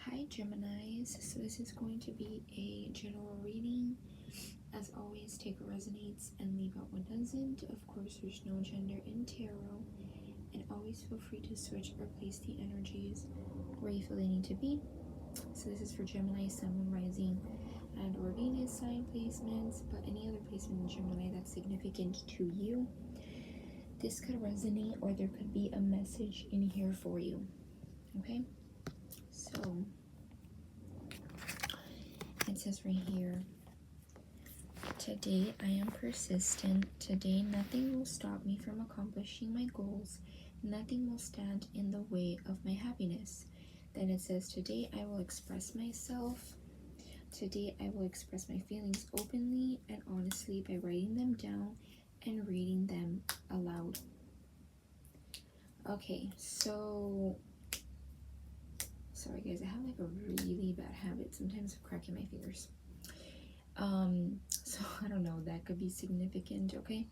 Hi Geminis, so this is going to be a general reading. As always, take what resonates and leave out what doesn't. Of course, there's no gender in tarot, and always feel free to switch or place the energies where you feel they need to be. So this is for Gemini, Sun, Moon, Rising, and or Venus sign placements, but any other placement in Gemini that's significant to you. This could resonate, or there could be a message in here for you. Okay? So it says right here, today I am persistent. Today nothing will stop me from accomplishing my goals. Nothing will stand in the way of my happiness. Then it says, today I will express myself. Today I will express my feelings openly and honestly by writing them down and reading them aloud. Okay, so sorry guys, I have like a really bad habit sometimes of cracking my fingers. So I don't know, that could be significant. Okay.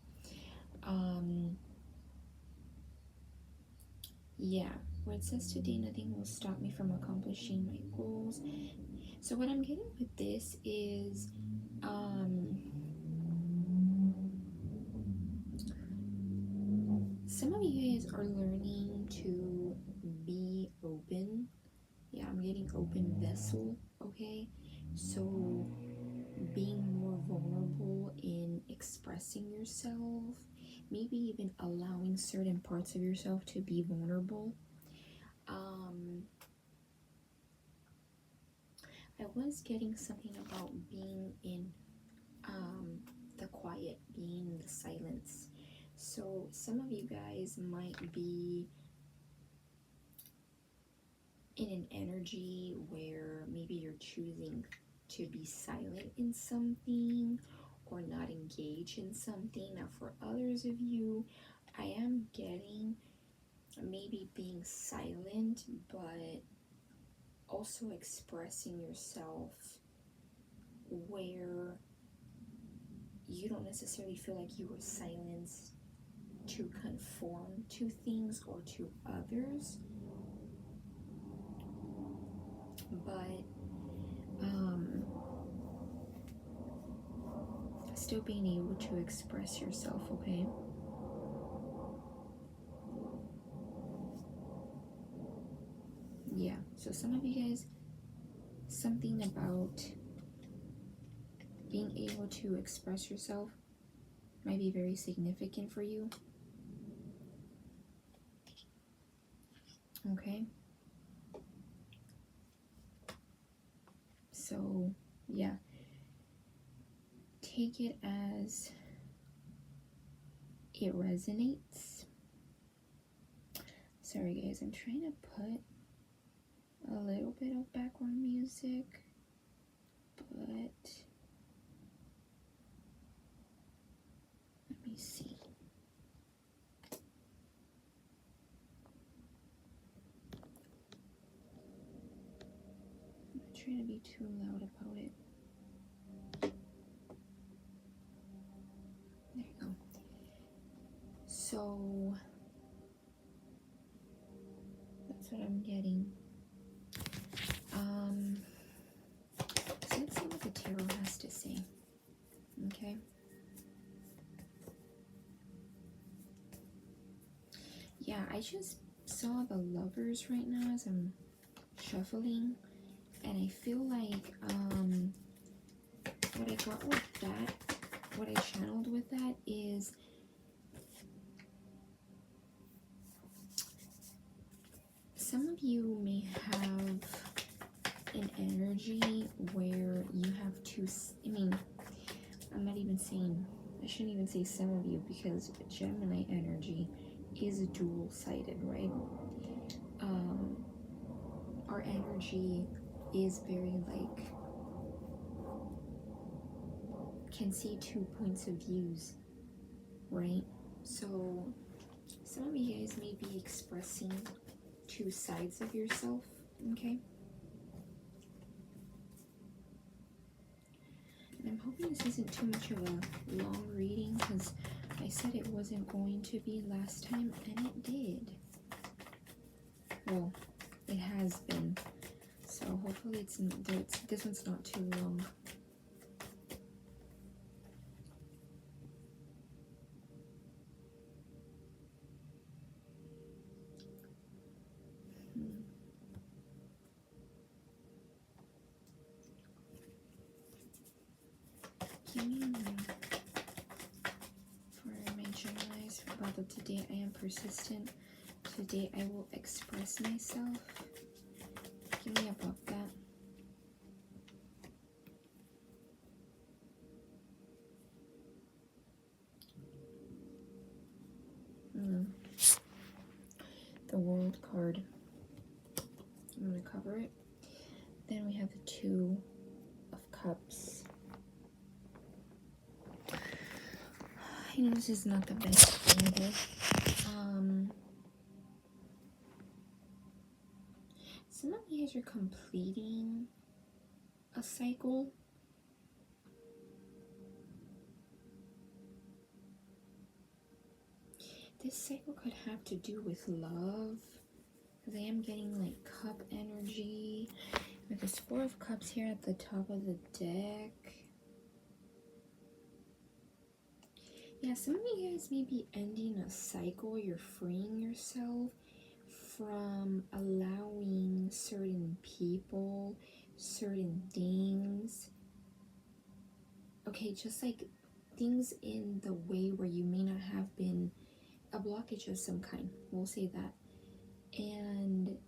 Yeah, where it says today nothing will stop me from accomplishing my goals. So what I'm getting with this is some of you guys are learning to be open. Yeah, I'm getting open vessel. Okay, so being more vulnerable in expressing yourself, maybe even allowing certain parts of yourself to be vulnerable. I was getting something about being in the quiet, being in the silence. So some of you guys might be in an energy where maybe you're choosing to be silent in something or not engage in something. Now for others of you, I am getting maybe being silent but also expressing yourself where you don't necessarily feel like you were silenced to conform to things or to others, but still being able to express yourself. Okay, yeah, so some of you guys, something about being able to express yourself might be very significant for you. Okay, so yeah, take it as it resonates. Sorry guys, I'm trying to put a little bit of background music, but let me see. I'm not trying to be too loud about it. There you go. So that's what I'm getting. So let's see what the tarot has to say. Okay. Yeah, I just saw the Lovers right now as I'm shuffling, and I feel like what I got with that, what I channeled with that is some of you may have an energy where you have two, I mean, I'm not even saying, I shouldn't even say some of you, because Gemini energy is dual-sided, right? Our energy is very like, can see 2 points of views, right? So some of you guys may be expressing 2 sides of yourself. Okay, and I'm hoping this isn't too much of a long reading, because I said it wasn't going to be last time, and it did. Well, it has been. So hopefully this one's not too long. Give me for my Geminis about the today I am persistent. Today I will express myself. Give me about that. The World card. I'm going to cover it. Then we have the Two of Cups. I know this is not the best either. Some of you guys are completing a cycle. This cycle could have to do with love, because I am getting like cup energy with this Four of Cups here at the top of the deck. Yeah, some of you guys may be ending a cycle. You're freeing yourself from allowing certain people, certain things. Okay, just like things in the way where you may not have been a blockage of some kind. We'll say that. And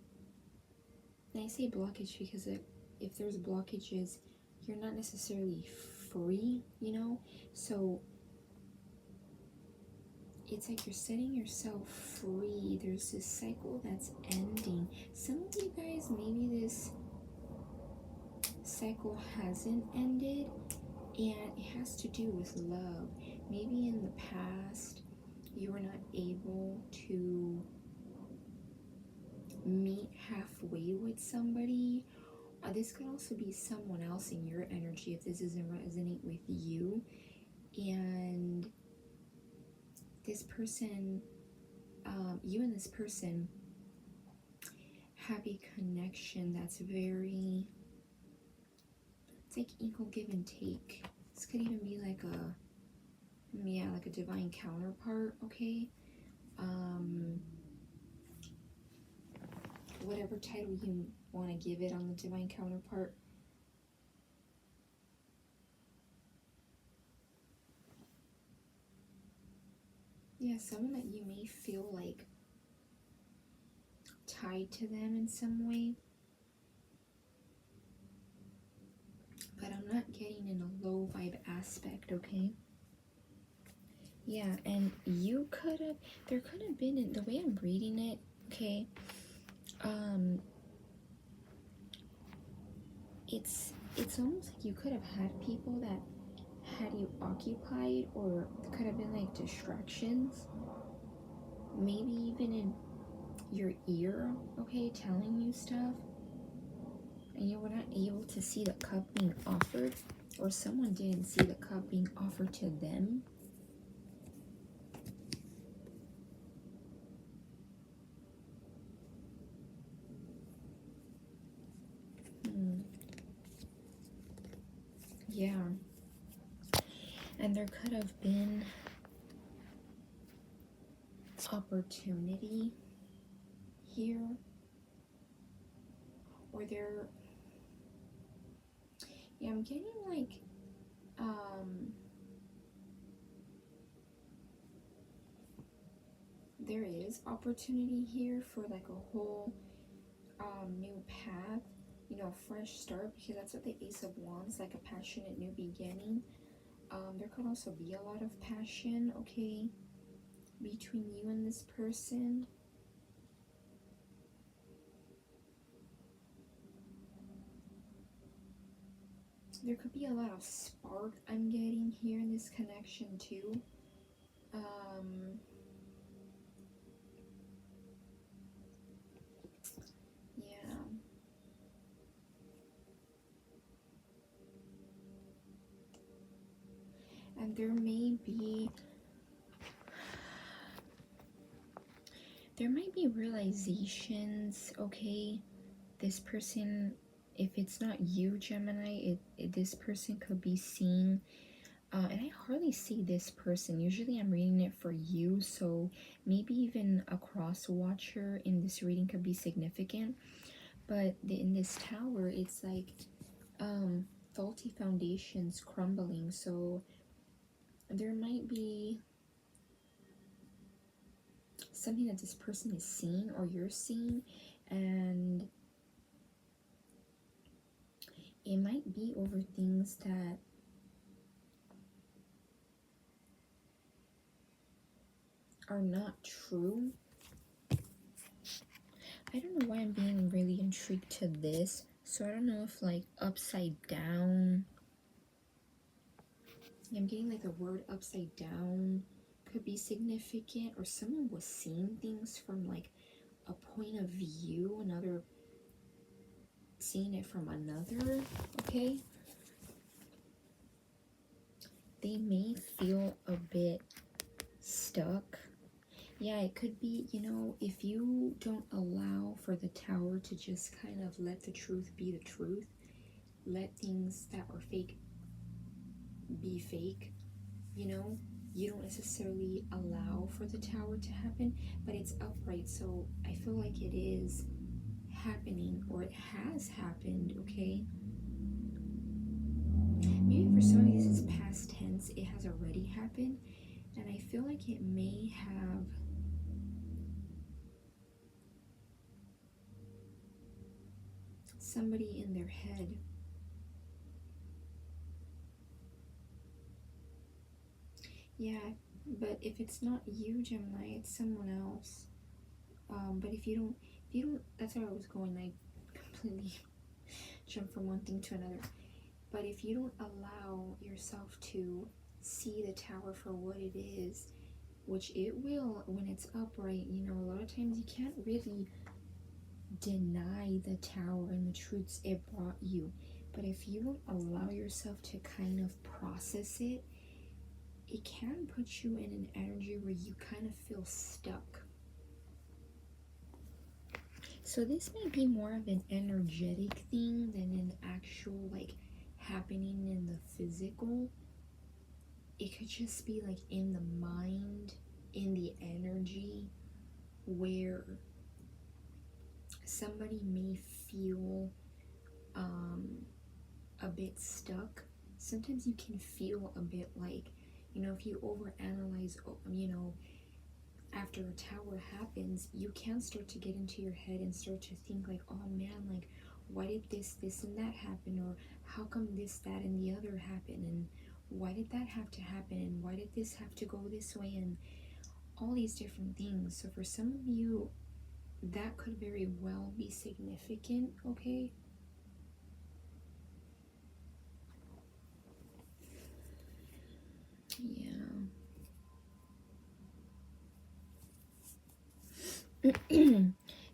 I say blockage because if there's blockages, you're not necessarily free, you know? So it's like you're setting yourself free. There's this cycle that's ending. Some of you guys, maybe this cycle hasn't ended, and it has to do with love. Maybe in the past, you were not able to meet halfway with somebody. This could also be someone else in your energy if this doesn't resonate with you. And this person, you and this person have a connection that's very, it's like equal give and take. This could even be like like a divine counterpart, okay? Whatever title you want to give it on the divine counterpart. Yeah, someone that you may feel like tied to them in some way. But I'm not getting in a low vibe aspect, okay? Yeah, and there could have been, in the way I'm reading it, okay, it's almost like you could have had people that had you occupied, or could have been like distractions, maybe even in your ear, okay, telling you stuff, and you were not able to see the cup being offered, or someone didn't see the cup being offered to them. Yeah. And there could have been opportunity here, or I'm getting like there is opportunity here for like a whole new path, you know, fresh start, because that's what the Ace of Wands, like a passionate new beginning. There could also be a lot of passion, okay, between you and this person. There could be a lot of spark I'm getting here in this connection too. Yeah. And there might be realizations, okay? This person if it's not you, Gemini, this person could be seeing, and I hardly see this person. Usually I'm reading it for you, so maybe even a cross watcher in this reading could be significant. But in this tower, it's like faulty foundations crumbling. So there might be something that this person is seeing or you're seeing, and it might be over things that are not true. I don't know why I'm being really intrigued to this. So I don't know if like upside down, I'm getting like the word upside down could be significant, or someone was seeing things from like a point of view, another seeing it from another, okay? They may feel a bit stuck. Yeah, it could be, you know, if you don't allow for the tower to just kind of let the truth be the truth, let things that are fake be fake, you know, you don't necessarily allow for the tower to happen, but it's upright, so I feel like it is happening, or it has happened, okay? Maybe for some of you this is past tense, it has already happened, and I feel like it may have somebody in their head. Yeah, but if it's not you, Gemini, it's someone else. But if you don't, that's where I was going. I completely jumped from one thing to another. But if you don't allow yourself to see the tower for what it is, which it will when it's upright, you know, a lot of times you can't really deny the tower and the truths it brought you. But if you don't allow yourself to kind of process it, it can put you in an energy where you kind of feel stuck. So this may be more of an energetic thing than an actual like happening in the physical. It could just be like in the mind, in the energy, where somebody may feel a bit stuck. Sometimes you can feel a bit like, you know, if you overanalyze, you know, after a tower happens, you can start to get into your head and start to think like, oh man, like why did this and that happen, or how come this, that, and the other happened, and why did that have to happen, and why did this have to go this way, and all these different things. So for some of you, that could very well be significant, okay? Yeah.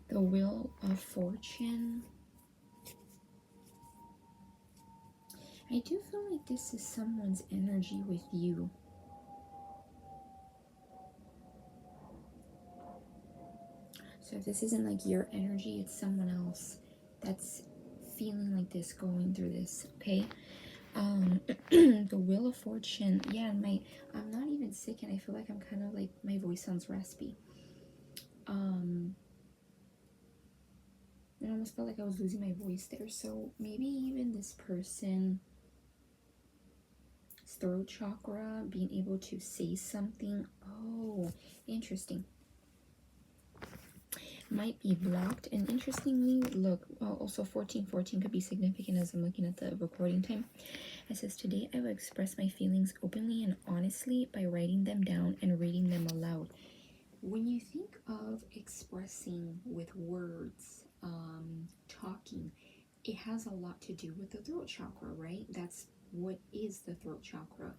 The Wheel of Fortune. I do feel like this is someone's energy with you. So if this isn't like your energy, it's someone else that's feeling like this, going through this, okay? The Wheel of Fortune. Yeah, I'm not even sick, and I feel like I'm kind of like, my voice sounds raspy. I almost felt like I was losing my voice there. So maybe even this person's throat chakra, being able to say something. Oh, interesting. Might be blocked. And interestingly, look, also 1414 could be significant as I'm looking at the recording time. It says, today I will express my feelings openly and honestly by writing them down and reading them aloud. When you think of expressing with words, talking, it has a lot to do with the throat chakra, right? That's what is the throat chakra.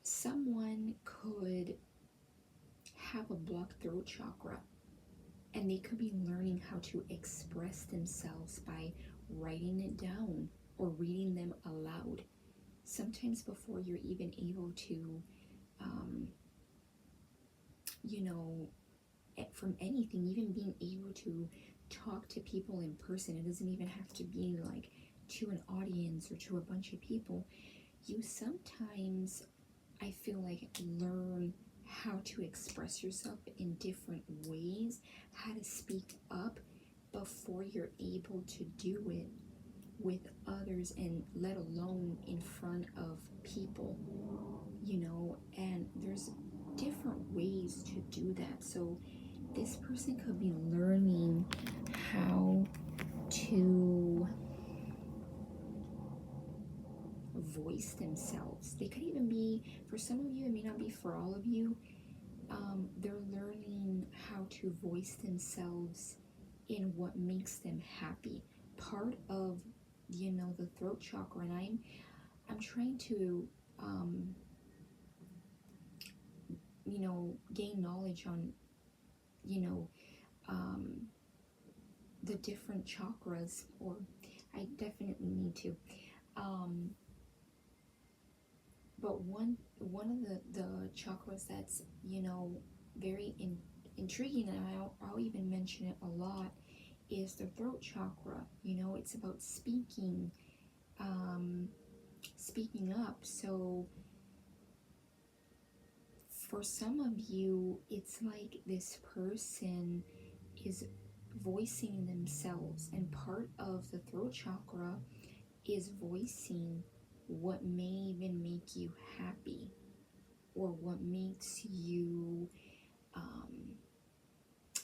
Someone could have a blocked throat chakra, and they could be learning how to express themselves by writing it down or reading them aloud. Sometimes before you're even able to, you know, from anything, even being able to talk to people in person. It doesn't even have to be like to an audience or to a bunch of people. You sometimes, I feel like, learn how to express yourself in different ways, how to speak up before you're able to do it with others, and let alone in front of people, you know. And there's different ways to do that. So this person could be learning how to voice themselves. They could even be, for some of you, it may not be for all of you, they're learning how to voice themselves in what makes them happy. Part of, you know, the throat chakra, and I'm trying to you know, gain knowledge on, you know, the different chakras, or I definitely need to. But one of the chakras that's, you know, very intriguing, and I'll even mention it a lot, is the throat chakra. You know, it's about speaking, speaking up. So for some of you, it's like this person is voicing themselves, and part of the throat chakra is voicing what may even make you happy, or what makes you,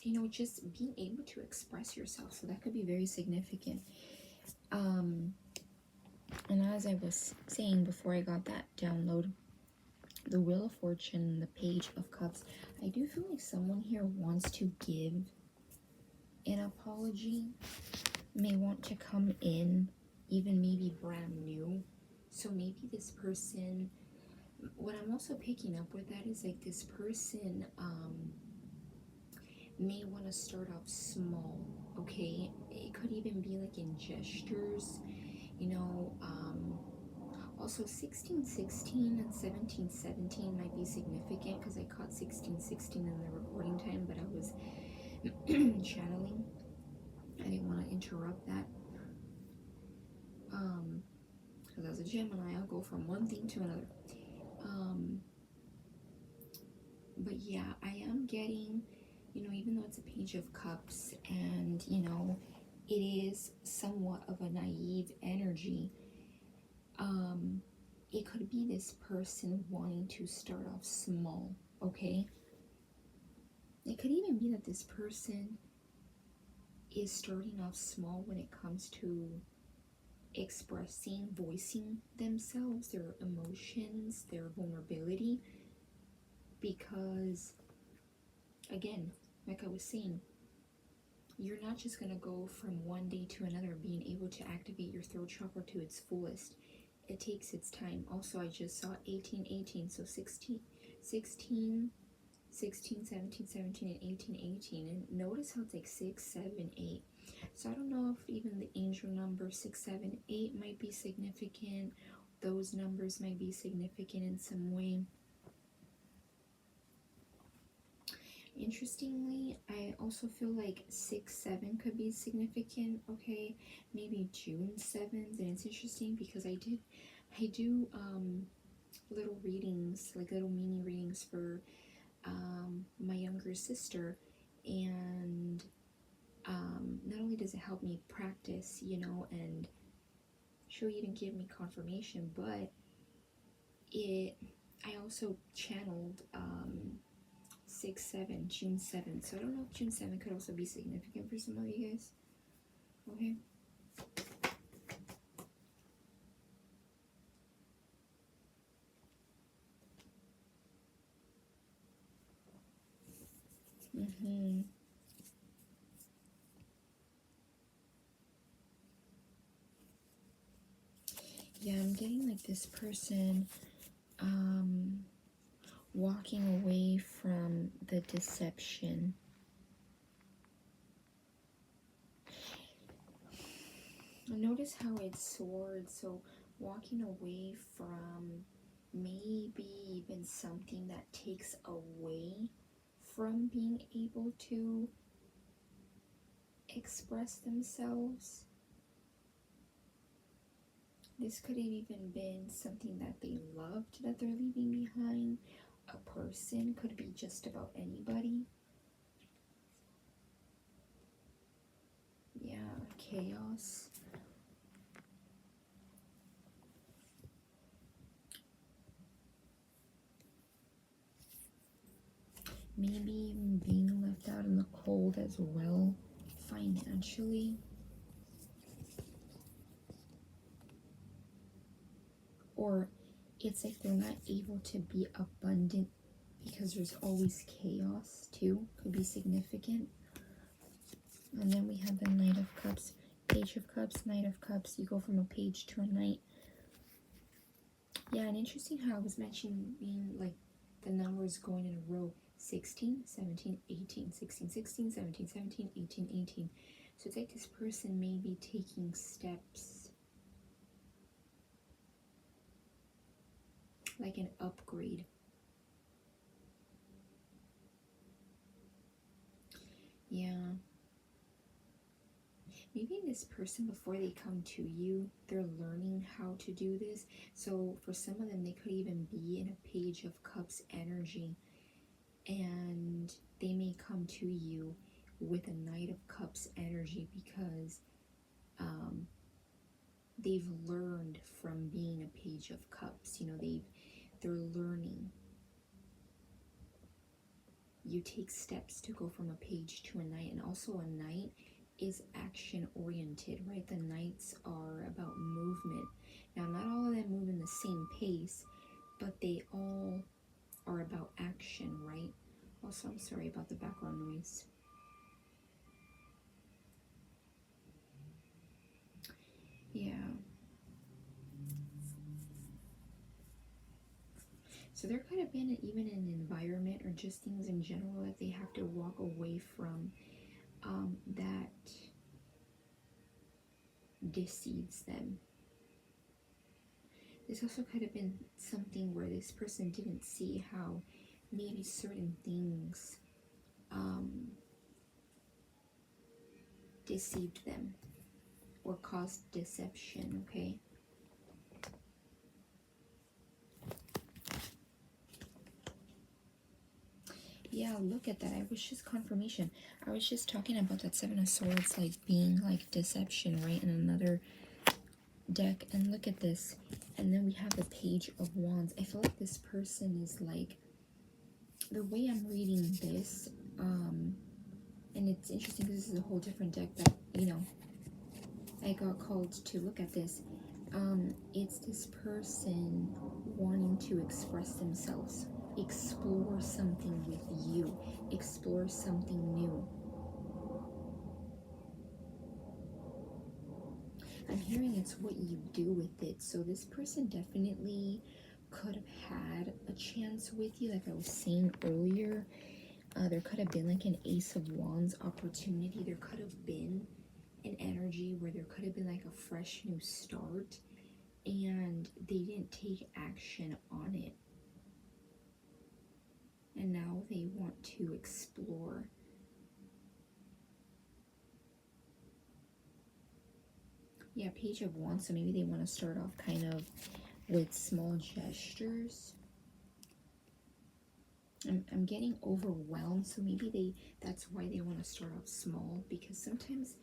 you know, just being able to express yourself. So that could be very significant. And as I was saying before I got that download, the Wheel of Fortune, the Page of Cups, I do feel like someone here wants to give an apology, may want to come in even maybe brand new. So maybe this person, what I'm also picking up with that is like this person may want to start off small, okay? It could even be like in gestures, you know. Also 1616 and 1717 might be significant, because I caught 1616 in the recording time, but I was channeling. I didn't want to interrupt that. Because as a Gemini, I'll go from one thing to another. But yeah, I am getting, you know, even though it's a Page of Cups, and, you know, it is somewhat of a naive energy, it could be this person wanting to start off small, okay? It could even be that this person is starting off small when it comes to expressing, voicing themselves, their emotions, their vulnerability, because, again, like I was saying, you're not just going to go from one day to another being able to activate your throat chakra to its fullest. It takes its time. Also, I just saw 1818, so 16, 17, 17, and 18. And notice how it's like 6, 7, 8. So I don't know if even the angel number 6, 7, 8 might be significant. Those numbers might be significant in some way. Interestingly, I also feel like 6, 7 could be significant, okay? Maybe June 7th, and it's interesting because I do little readings, like little mini readings for my younger sister, and not only does it help me practice, you know, and she'll even give me confirmation, but I also channeled 6, 7, June 7th. So I don't know if June 7th could also be significant for some of you guys. Okay. Yeah, I'm getting like this person walking away from the deception. Notice how it's swords, so walking away from maybe even something that takes away from being able to express themselves. This could have even been something that they loved that they're leaving behind. A person, could be just about anybody. Yeah, chaos. Maybe being left out in the cold as well, financially. Or it's like they're not able to be abundant because there's always chaos too. Could be significant. And then we have the Knight of Cups, Page of Cups, Knight of Cups. You go from a page to a knight. Yeah, and interesting how I was mentioning being like the numbers going in a row. 16, 17, 18, 16, 16, 17, 17, 18, 18. So it's like this person may be taking steps, like an upgrade. Yeah. Maybe this person, before they come to you, they're learning how to do this. So for some of them, they could even be in a Page of Cups energy, and they may come to you with a Knight of Cups energy because they've learned from being a Page of Cups. You know, they're learning. You take steps to go from a page to a knight, and also a knight is action oriented, right? The knights are about movement. Now, not all of them move in the same pace, but they all are about action, right? Also, I'm sorry about the background noise. Yeah. So there could have been even an environment or just things in general that they have to walk away from that deceives them. This also could have been something where this person didn't see how maybe certain things deceived them or caused deception, okay? Yeah, look at that. I was just confirmation. I was just talking about that Seven of Swords like being like deception, right? In another deck. And look at this. And then we have the Page of Wands. I feel like this person is like, the way I'm reading this, and it's interesting because this is a whole different deck that, you know, I got called to look at this. It's this person wanting to express themselves, explore something with you, explore something new. I'm hearing it's what you do with it. So this person definitely could have had a chance with you, like I was saying earlier. There could have been like an Ace of Wands opportunity. There could have been an energy where there could have been like a fresh new start, and they didn't take action on it. And now they want to explore. Yeah, Page of Wands. So maybe they want to start off kind of with small gestures. I'm getting overwhelmed, so maybe that's why they want to start off small, because sometimes,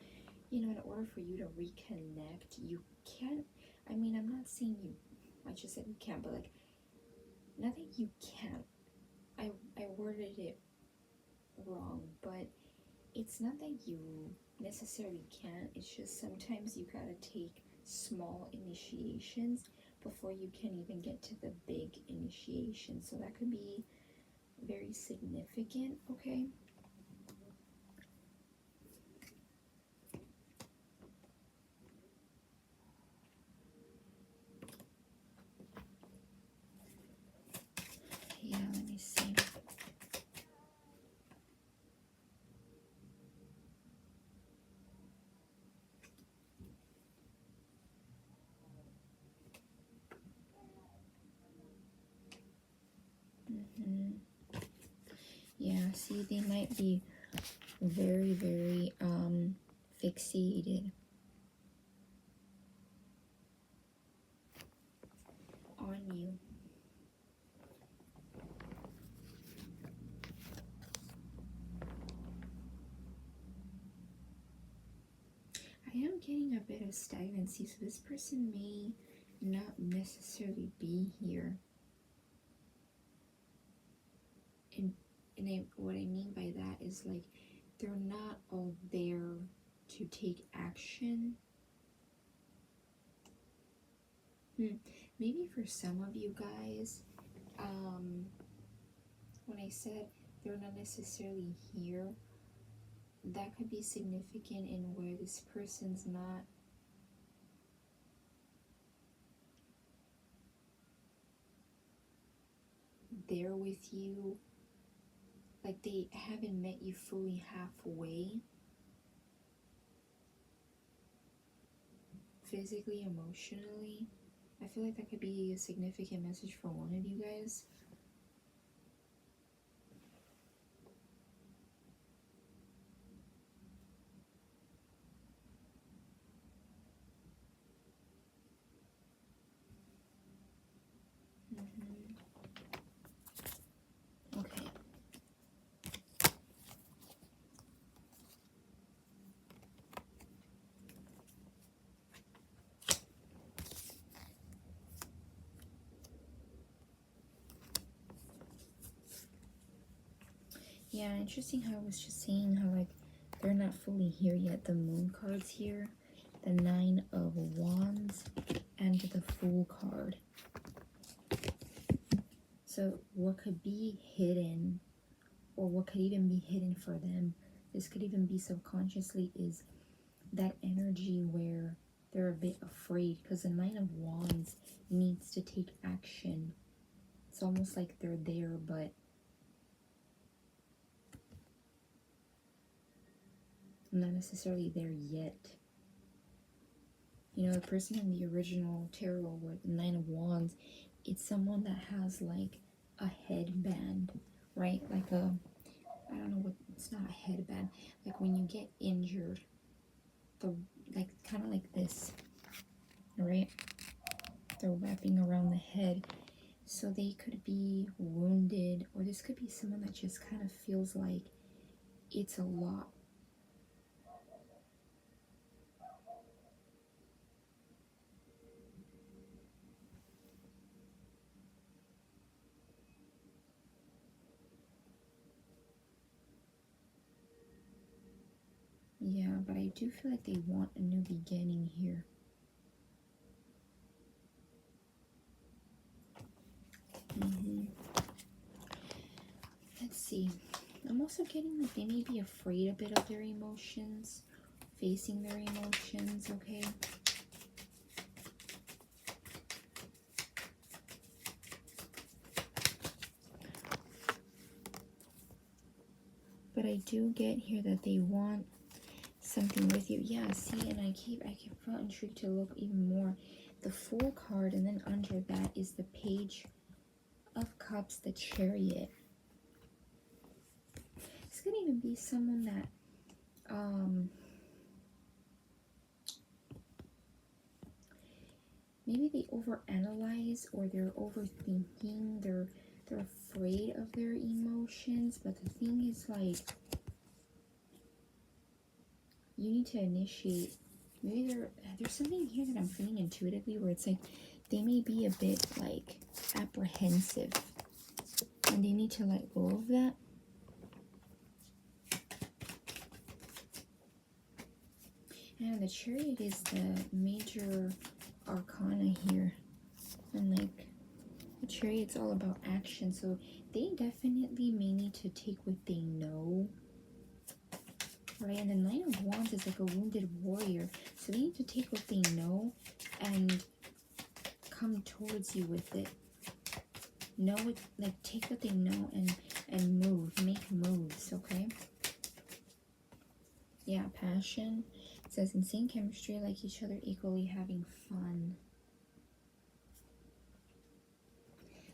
you know, in order for you to reconnect, you can't, I mean, I'm not saying you, I just said you can't, but like, not that you can't, I worded it wrong, but it's not that you necessarily can't, it's just sometimes you gotta take small initiations before you can even get to the big initiation. So that could be very significant, okay? Yeah, let me see. Yeah, see, they might be very, very fixated on you. I am getting a bit of stagnancy, so this person may not necessarily be here. And what I mean by that is like they're not all there to take action. Maybe for some of you guys, when I said they're not necessarily here, that could be significant in where this person's not there with you. Like they haven't met you fully halfway. Physically, emotionally. I feel like that could be a significant message for one of you guys. Okay. Yeah, interesting how I was just saying how like they're not fully here yet. The moon card's here, the 9 of Wands, and the Fool card. So what could be hidden, or what could even be hidden for them, this could even be subconsciously, is that energy where they're a bit afraid, because the 9 of Wands needs to take action. It's almost like they're there, but not necessarily there yet. You know, the person in the original tarot with the 9 of Wands, it's someone that has like a headband, right? Like a, I don't know what, it's not a headband. Like when you get injured, the, like kind of like this, right? They're wrapping around the head. So they could be wounded, or this could be someone that just kind of feels like it's a lot. Yeah, but I do feel like they want a new beginning here. Let's see. I'm also getting like they may be afraid a bit of their emotions, facing their emotions, okay? But I do get here that they want something with you. Yeah, see, and I keep felt intrigued to look even more. The Fool card, and then under that is the Page of Cups, the Chariot. This could even be someone that maybe they overanalyze, or they're overthinking, they're afraid of their emotions. But the thing is, like, you need to initiate. Maybe there's something here that I'm feeling intuitively where it's like they may be a bit like apprehensive, and they need to let go of that. And the Chariot is the major arcana here, and like the Chariot's all about action, so they definitely may need to take what they know, right? And the 9 of Wands is like a wounded warrior, so they need to take what they know and come towards you with it. Know it, like take what they know and move, make moves, okay? Yeah, passion. It says insane chemistry, like each other, equally having fun.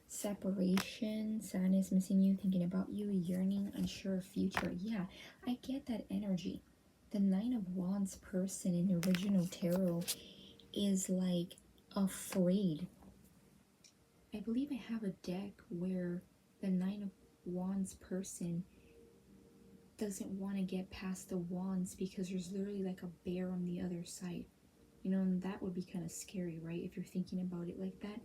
Separation, sadness, missing you, thinking about you, yearning, unsure of future. Yeah, I get that energy. the Nine of Wands person in the original tarot is like afraid. I believe I have a deck where the Nine of Wands person doesn't want to get past the wands because there's literally like a bear on the other side. You know, and that would be kind of scary, right? If you're thinking about it like that.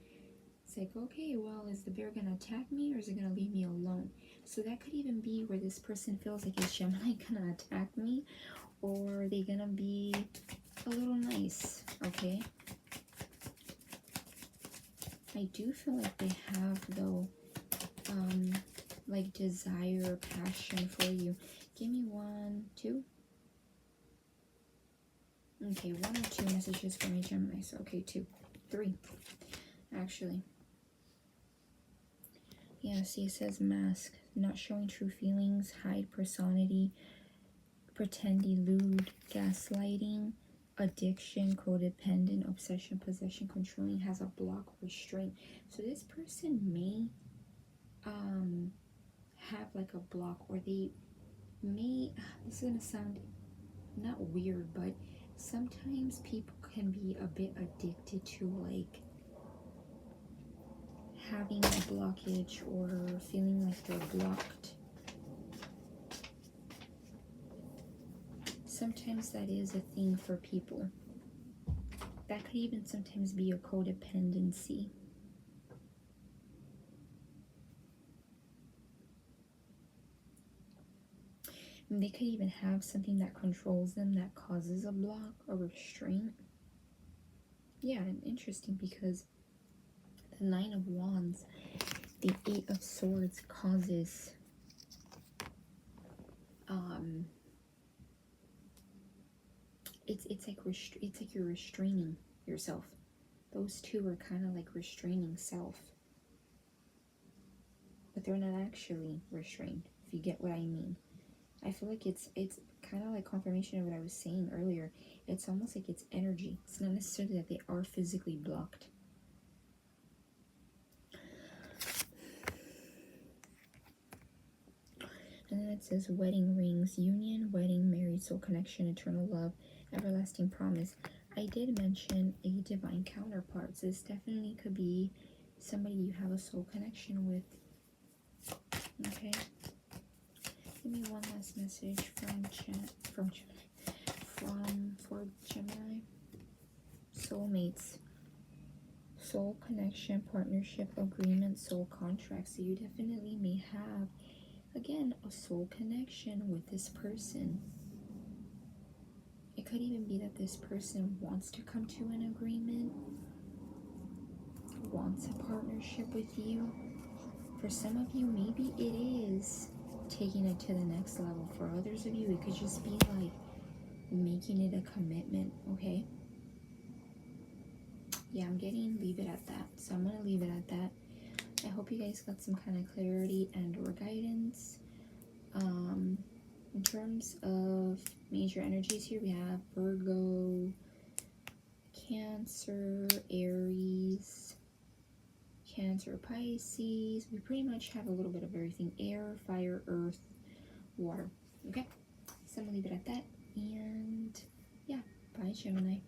It's like, okay, well, is the bear going to attack me or is it going to leave me alone? So that could even be where this person feels like, is Gemini going to attack me? Or are they going to be a little nice, okay? I do feel like they have, though, like desire, passion for you. Give me 1, 2. Okay, 1 or 2 messages for my Gemini. So, okay, 2, 3, actually. Yeah, see, it says mask. Not showing true feelings, hide personality, pretend, elude, gaslighting, addiction, codependent, obsession, possession, controlling, has a block, restraint. So this person may have like a block, or they may, this is gonna sound not weird, but sometimes people can be a bit addicted to like having a blockage or feeling like they're blocked. Sometimes that is a thing for people. That could even sometimes be a codependency. And they could even have something that controls them that causes a block or restraint. Yeah, and interesting because the Nine of Wands, the Eight of Swords causes it's like you're restraining yourself. Those two are kind of like restraining self, but they're not actually restrained, if you get what I mean. I feel like it's kind of like confirmation of what I was saying earlier. It's almost like it's energy. It's not necessarily that they are physically blocked. And then it says wedding rings, union, wedding, married, soul connection, eternal love, everlasting promise. I did mention a divine counterpart. So this definitely could be somebody you have a soul connection with. Okay. Give me one last message for Gemini. Soulmates. Soul connection, partnership, agreement, soul contract. So you definitely may have, again, a soul connection with this person. It could even be that this person wants to come to an agreement, wants a partnership with you. For some of you, maybe it is taking it to the next level. For others of you, it could just be like making it a commitment, okay? Yeah, I'm getting leave it at that. So I'm going to leave it at that. I hope you guys got some kind of clarity and or guidance. In terms of major energies here, we have Virgo, Cancer, Aries, Cancer, Pisces. We pretty much have a little bit of everything. Air, fire, earth, water. Okay, so I'm going to leave it at that. And yeah, bye, Gemini.